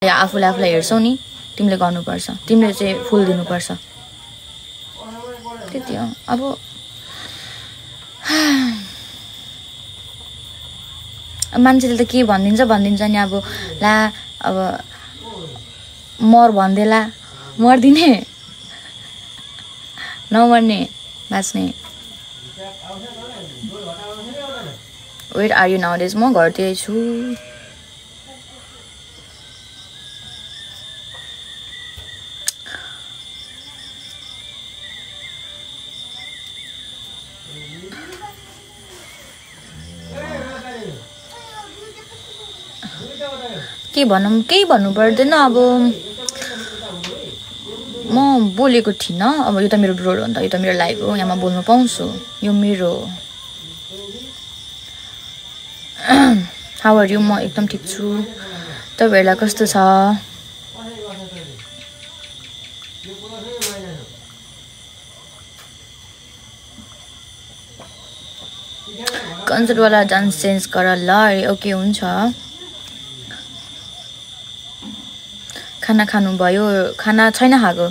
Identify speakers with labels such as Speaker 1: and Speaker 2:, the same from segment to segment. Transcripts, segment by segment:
Speaker 1: तिमीले आफूलाई हेर्छौ नि तिमीले गर्नुपर्छ तिमीले चाहिँ फुल दिनुपर्छ त्यति हो अब मान्छेले त के भनिदिन्छ नि अब ला अब मर भन्देला मर्दिने नमर्ने बाँच्ने वेट आर यु नाउडेज म घरतिर छु के भनौँ केही भन्नु पर्दैन अब म बोलेको थिइनँ अब यो त मेरो रोड हो नि त यो त मेरो लाइफ हो यहाँ म बोल्नु पाउँछु यो मेरो हाउ आर यु म एकदम ठिक छु तपाईहरुलाई कस्तो छ कन्सर्टवाला डान्स चेन्ज गर ल ओके हुन्छ खाना खानु भयो खाना छैन खाएको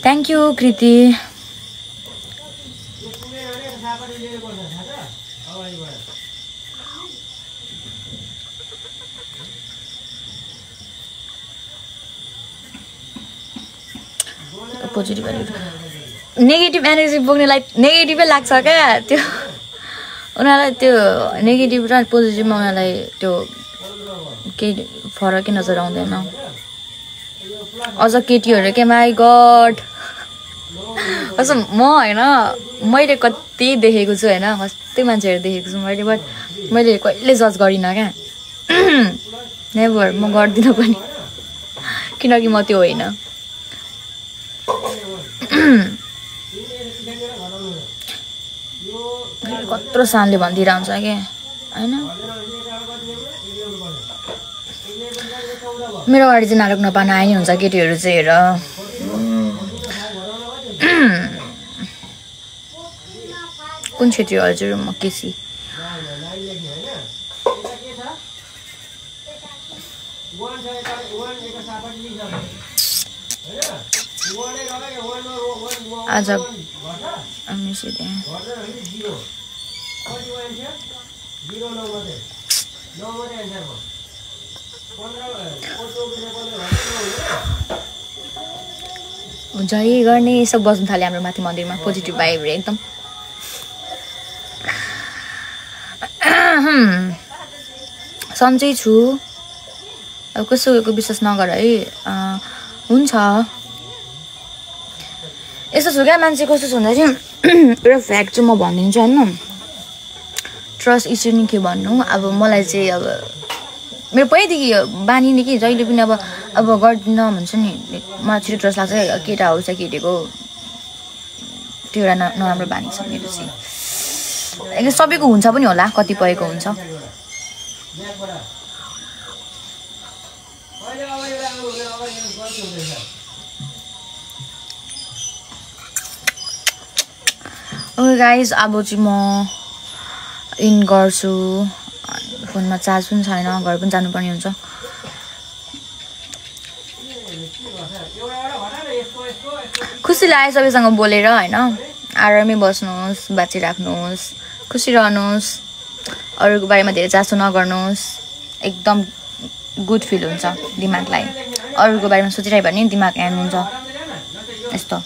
Speaker 1: थ्यांक यू कृति पोजिटिभ नेगेटिभ एनर्जी बोक्नेलाई नेगेटिभै लाग्छ क्या त्यो उनीहरूलाई त्यो नेगेटिभ र पोजिटिभमा उनीहरूलाई त्यो केही फरकै नजर आउँदैन अझ केटीहरू के माई गड कसम म होइन मैले कति देखेको छु होइन कति मान्छेहरू देखेको छु मैले बट मैले कहिले जज गरिनँ क्या नेभर म गर्दिनँ पनि किनकि म त्यो होइन कत्रो सानले भनिदिइरहन्छ के होइन मेरो अगाडि चाहिँ नाटक नपान आए नि हुन्छ केटीहरू चाहिँ हेर कुन क्षेत्रीय हजुर म केसी आज जय गर्ने सब बस्नु थाल्यो हाम्रो माथि मन्दिरमा पोजिटिभ भाइब एकदम सन्चै छु अब कसैको विश्वास नगर है हुन्छ यस्तो छु क्या मान्छे कस्तो छ भन्दा चाहिँ एउटा फ्याक्ट चाहिँ म भनिदिन्छु होइन ट्रस्ट इस्यु नि के भन्नु अब मलाई चाहिँ अब मेरो पहिल्यैदेखि बानी नि कि जहिले पनि अब गर्दिनँ भन्छ नि मलाई छिटो ट्रस्ट लाग्छ केटा हो चाहिँ केटीको त्यो एउटा नराम्रो बानी छ मेरो चाहिँ सबैको हुन्छ पनि होला कतिपयको हुन्छ ओके गाइज अब चाहिँ म इन गर्छु फोनमा चार्ज पनि छैन घर पनि जानुपर्ने हुन्छ खुसी लाग्यो सबैसँग बोलेर होइन आरामै बस्नुहोस् बाँचिराख्नुहोस् खुसी रहनुहोस् अरूको बारेमा धेरै चासो नगर्नुहोस् एकदम गुड फिल हुन्छ दिमागलाई अरूको बारेमा सोचिरह्यो भने दिमाग ह्याङ हुन्छ यस्तो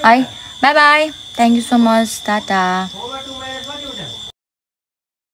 Speaker 1: है by by thank you so much Tata